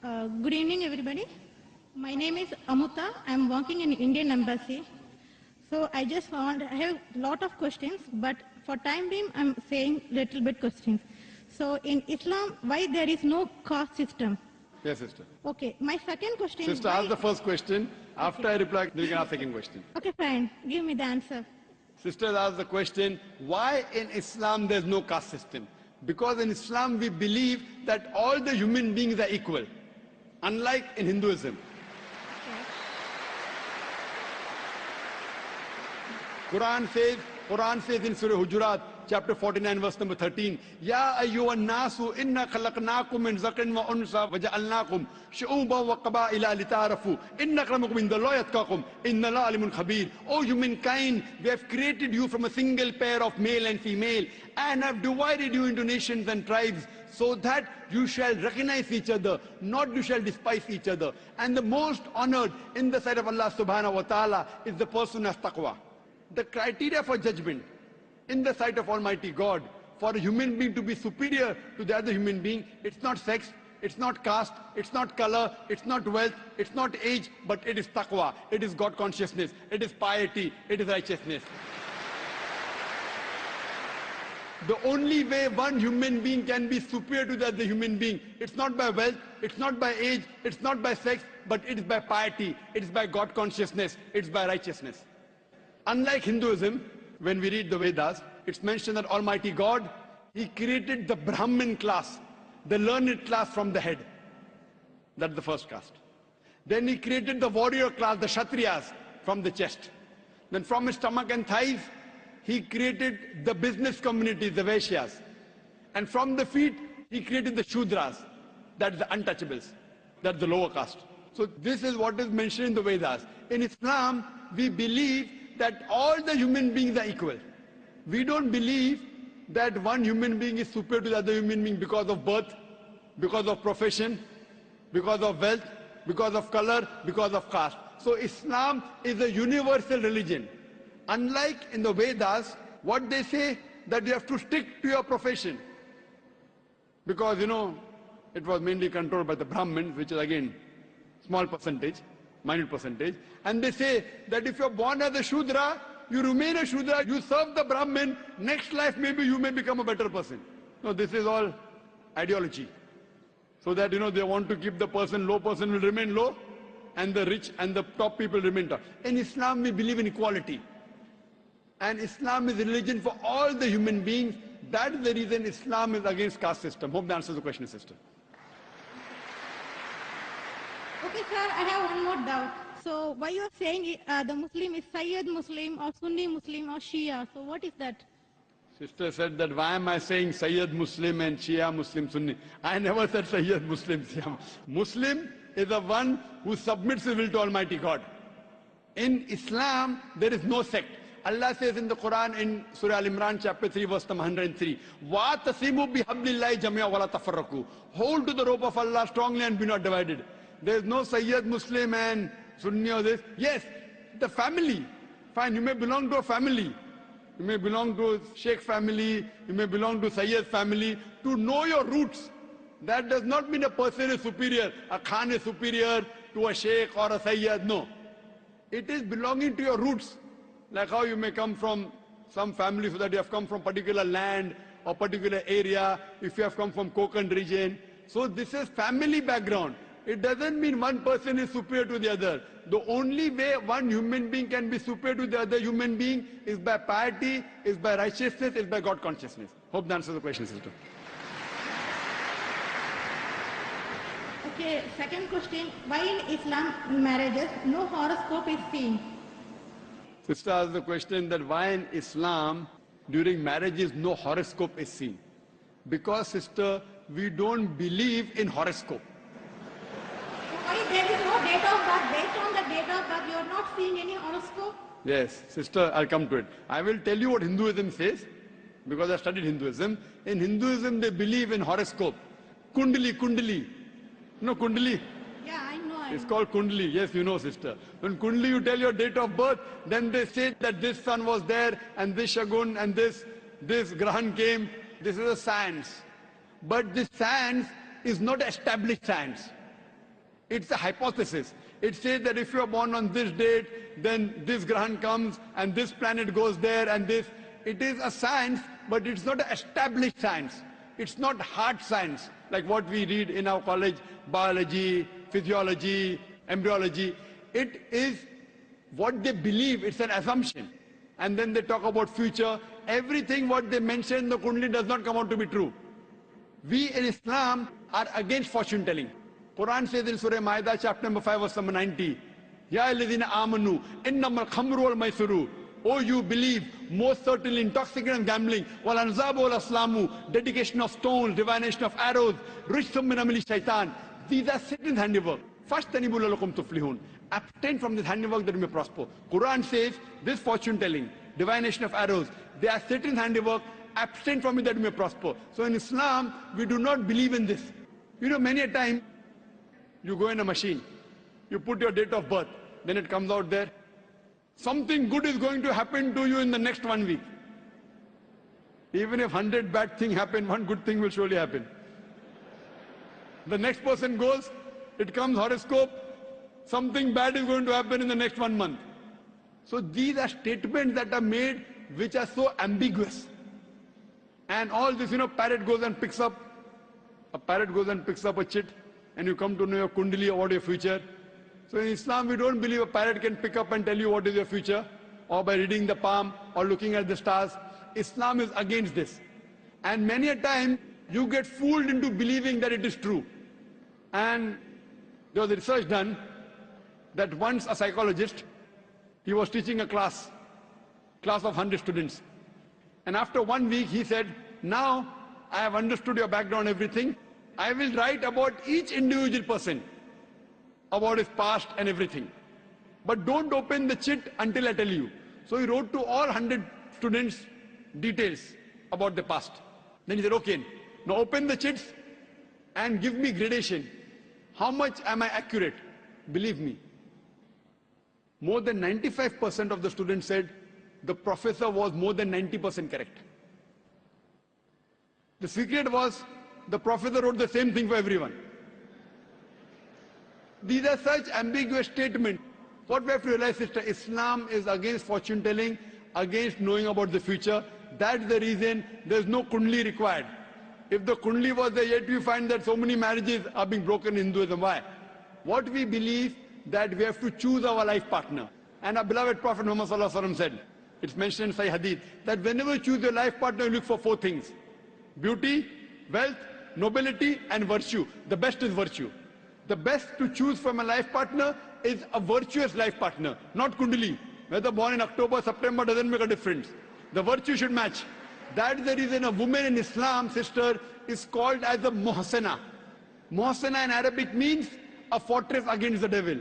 Good evening, everybody. My name is Amuta. I'm working in Indian Embassy. So I have a lot of questions, but for time being, I'm saying little bit questions. So in Islam, why there is no caste system? Yes, sister. Okay, my second question Sister, ask the first question. After I reply, then you can ask the second question. Okay, fine. Give me the answer. Sister asked the question, why in Islam there's no caste system? Because in Islam we believe that all the human beings are equal, unlike in Hinduism. Quran says in Surah Hujurat, chapter 49, verse number 13, Ya ayyuhan nasu inna khalaqnakum min zakarin wa unsa wa ja'alnakum shu'uban wa qaba'ila lita'arafu inna akramakum indallahi atqakum inna Allaha alimun khabir. O humankind, we have created you from a single pair of male and female and have divided you into nations and tribes so that you shall recognize each other, not you shall despise each other. And the most honored in the sight of Allah subhanahu wa ta'ala is the person who has taqwa. The criteria for judgment in the sight of Almighty God for a human being to be superior to the other human being, it's not sex, it's not caste, it's not color, it's not wealth, it's not age, but it is taqwa, it is God consciousness, it is piety, it is righteousness. The only way one human being can be superior to the other human being, it's not by wealth, it's not by age, it's not by sex, but it is by piety, it is by God consciousness, it's by righteousness. Unlike Hinduism, when we read the Vedas, it's mentioned that Almighty God, He created the Brahmin class, the learned class from the head. That's the first caste. Then He created the warrior class, the Kshatriyas, from the chest. Then from his stomach and thighs, He created the business community, the Vaishyas. And from the feet, He created the Shudras, that's the untouchables, that's the lower caste. So this is what is mentioned in the Vedas. In Islam, we believe that all the human beings are equal. We don't believe that one human being is superior to the other human being because of birth, because of profession, because of wealth, because of color, because of caste. So Islam is a universal religion. Unlike in the Vedas, what they say that you have to stick to your profession. Because, it was mainly controlled by the Brahmins, which is again small percentage, minute percentage. And they say that if you're born as a Shudra, you remain a Shudra, you serve the Brahmin, next life maybe you may become a better person. No, this is all ideology. So that, they want to keep the low person will remain low, and the rich and the top people remain top. In Islam, we believe in equality. And Islam is a religion for all the human beings. That is the reason Islam is against caste system. Hope that answers the question, sister. Okay, sir, I have one more doubt. So why you are saying the Muslim is Sayyid Muslim or Sunni Muslim or Shia? So what is that? Sister said that why am I saying Sayyid Muslim and Shia Muslim Sunni? I never said Sayyid Muslim, Shia. Muslim is the one who submits his will to Almighty God. In Islam, there is no sect. Allah says in the Quran in Surah Al-Imran chapter 3 verse number 103, وَاتَصِمُوا بِحَبْلِ اللَّهِ جَمِيعًا وَلَا تَفَرَّقُوا. Hold to the rope of Allah strongly and be not divided. There is no Sayyid Muslim and Sunni or this. Yes, the family. Fine, you may belong to a family. You may belong to a Sheikh family. You may belong to Sayyid family. To know your roots, that does not mean a person is superior. A Khan is superior to a Sheikh or a Sayyid. No. It is belonging to your roots. Like how you may come from some family so that you have come from particular land or particular area. If you have come from Konkan region. So this is family background. It doesn't mean one person is superior to the other. The only way one human being can be superior to the other human being is by piety, is by righteousness, is by God consciousness. Hope that answers the question, sister. Okay, second question. Why in Islam marriages no horoscope is seen? Sister asked the question that why in Islam during marriages no horoscope is seen. Because, sister, we don't believe in horoscope. Why there is no date of birth? Based on the date of birth, you are not seeing any horoscope? Yes, sister, I'll come to it. I will tell you what Hinduism says, because I studied Hinduism. In Hinduism, they believe in horoscope. Kundali. No, Kundali? Yeah, I know. It's called Kundali. Yes, you know, sister. When Kundali, you tell your date of birth, then they say that this sun was there, and this Shagun, and this Grahan came. This is a science. But this science is not established science. It's a hypothesis. It says that if you are born on this date, then this Grahan comes and this planet goes there and this. It is a science, but it's not an established science. It's not hard science like what we read in our college, biology, physiology, embryology. It is what they believe. It's an assumption. And then they talk about future. Everything what they mention in the Kundali does not come out to be true. We in Islam are against fortune telling. Quran says in Surah Ma'idah, chapter number 5, verse number 90, Ya alladhina amanu, innamal khamru wal maisuru. Oh, you believe, most certainly intoxicant and gambling, wal anzabu wal aslamu, dedication of stones, divination of arrows, rijsum min amali shaitan. These are Satan's handiwork. Fashtanibu lalakum tuflihun. Abstain from this handiwork that you may prosper. Quran says, this fortune telling, divination of arrows, they are Satan's handiwork. Abstain from it that you may prosper. So in Islam, we do not believe in this. You know, many a time, you go in a machine, you put your date of birth, then it comes out there. Something good is going to happen to you in the next 1 week. Even if 100 bad things happen, one good thing will surely happen. The next person goes, it comes horoscope, something bad is going to happen in the next 1 month. So these are statements that are made which are so ambiguous. And all this, parrot goes and picks up a chit, and you come to know your kundali or what your future. So in Islam, we don't believe a parrot can pick up and tell you what is your future, or by reading the palm, or looking at the stars. Islam is against this. And many a time, you get fooled into believing that it is true. And there was a research done that once a psychologist, he was teaching a class of 100 students. And after 1 week, he said, now I have understood your background, everything. I will write about each individual person, about his past and everything. But don't open the chit until I tell you. So he wrote to all 100 students details about the past. Then he said, okay, now open the chits and give me gradation. How much am I accurate? Believe me, more than 95% of the students said the professor was more than 90% correct. The secret was the professor wrote the same thing for everyone. These are such ambiguous statements. What we have to realize is that Islam is against fortune telling, against knowing about the future. That's the reason there's no kundli required. If the kundli was there, yet we find that so many marriages are being broken in Hinduism. Why? What we believe that we have to choose our life partner. And our beloved Prophet Muhammad Sallallahu Alaihi Wasallam said, it's mentioned in Sahih Hadith, that whenever you choose your life partner, you look for 4 things. Beauty, wealth, nobility, and virtue. The best is virtue. The best to choose from a life partner is a virtuous life partner, not kundali. Whether born in October, September doesn't make a difference. The virtue should match. That is the reason a woman in Islam, sister, is called as a muhsana. Muhsana in Arabic means a fortress against the devil.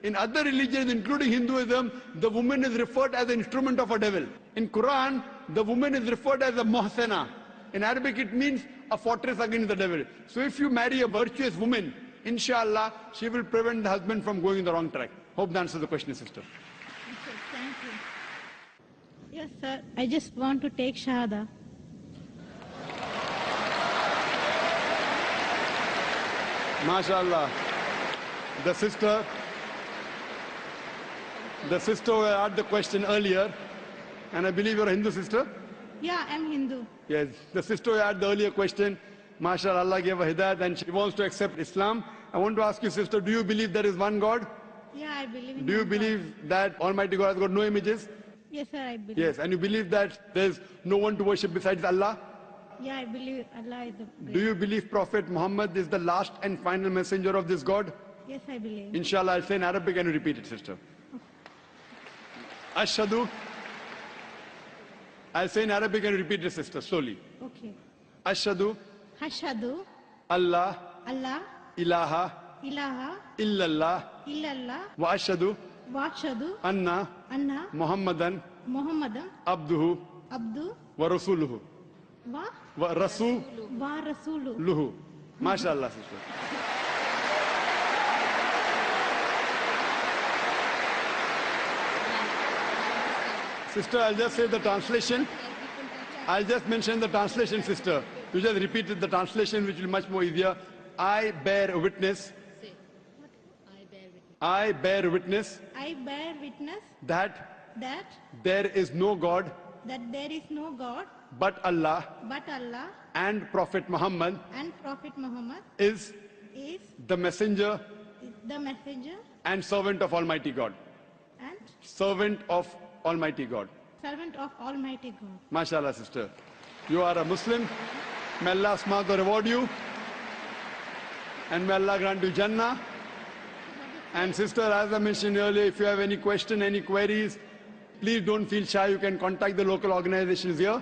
In other religions, including Hinduism, the woman is referred as an instrument of a devil. In Quran, the woman is referred as a muhsana. In Arabic, it means a fortress against the devil. So if you marry a virtuous woman, inshallah, she will prevent the husband from going in the wrong track. Hope that answers the question, sister. Okay, thank you. Yes, sir. I just want to take Shahada. MashaAllah. The sister who asked the question earlier, and I believe you're a Hindu sister? Yeah, I'm Hindu. Yes, the sister who had the earlier question, MashaAllah, Allah gave her hidayat and she wants to accept Islam. I want to ask you, sister, do you believe there is one God? Yeah, I believe in Do you God. believe that Almighty God has got no images? Yes, sir, I believe. Yes, and you believe that there's no one to worship besides Allah? Yeah, I believe Allah is the Do you believe Prophet Muhammad is the last and final messenger of this God? Yes, I believe. Inshallah, I'll say in Arabic and you repeat it, sister. Ashhadu. I'll say in Arabic and you repeat it, sister, slowly. Okay. Ashhadu. Hashadu Allah. Allah Ilaha. ilaha Illallah. illallah Wa ashhadu. Washadu Anna. Anna Muhammadan. Muhammadan Abduhu. Abdu Wa rasuluhu. wa Wa rasuluhu. Rasulu. MashaAllah, sister. Sister, I'll just say the translation. I'll just mention the translation, sister. You just repeated the translation, which will be much more easier. I bear witness I bear witness I bear witness that that there is no God there is no God but Allah, but Allah, and Prophet Muhammad and Prophet Muhammad is is the messenger the messenger and servant of Almighty God. and Servant of Almighty God. servant of Almighty God. MashaAllah, sister. You are a Muslim. May Allah smart or reward you. And may Allah grant you Jannah. And sister, as I mentioned earlier, if you have any question, any queries, please don't feel shy. You can contact the local organizations here.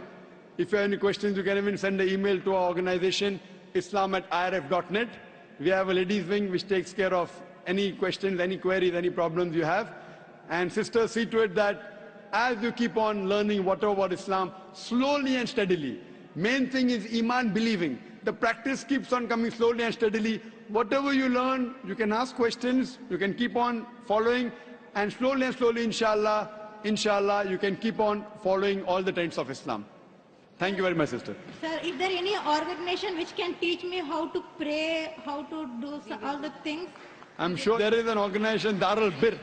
If you have any questions, you can even send an email to our organization, islam@irf.net. We have a ladies wing which takes care of any questions, any queries, any problems you have. And sister, see to it that as you keep on learning whatever about Islam, slowly and steadily. Main thing is Iman, believing. The practice keeps on coming slowly and steadily. Whatever you learn, you can ask questions, you can keep on following, and slowly, inshallah, you can keep on following all the tenets of Islam. Thank you very much, sister. Sir, is there any organization which can teach me how to pray, how to do all the things? I'm sure there is an organization, Darul Bir.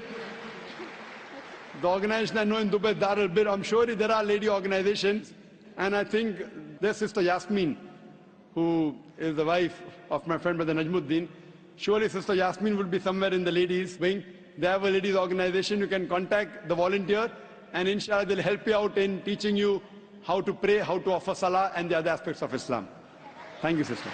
The organization I know in Dubai, Darul Bir. I'm sure there are lady organizations. And I think there's Sister Yasmin, who is the wife of my friend Brother Najmuddin. Surely Sister Yasmin would be somewhere in the ladies wing. They have a ladies organization. You can contact the volunteer, and inshallah they'll help you out in teaching you how to pray, how to offer salah, and the other aspects of Islam. Thank you, sister.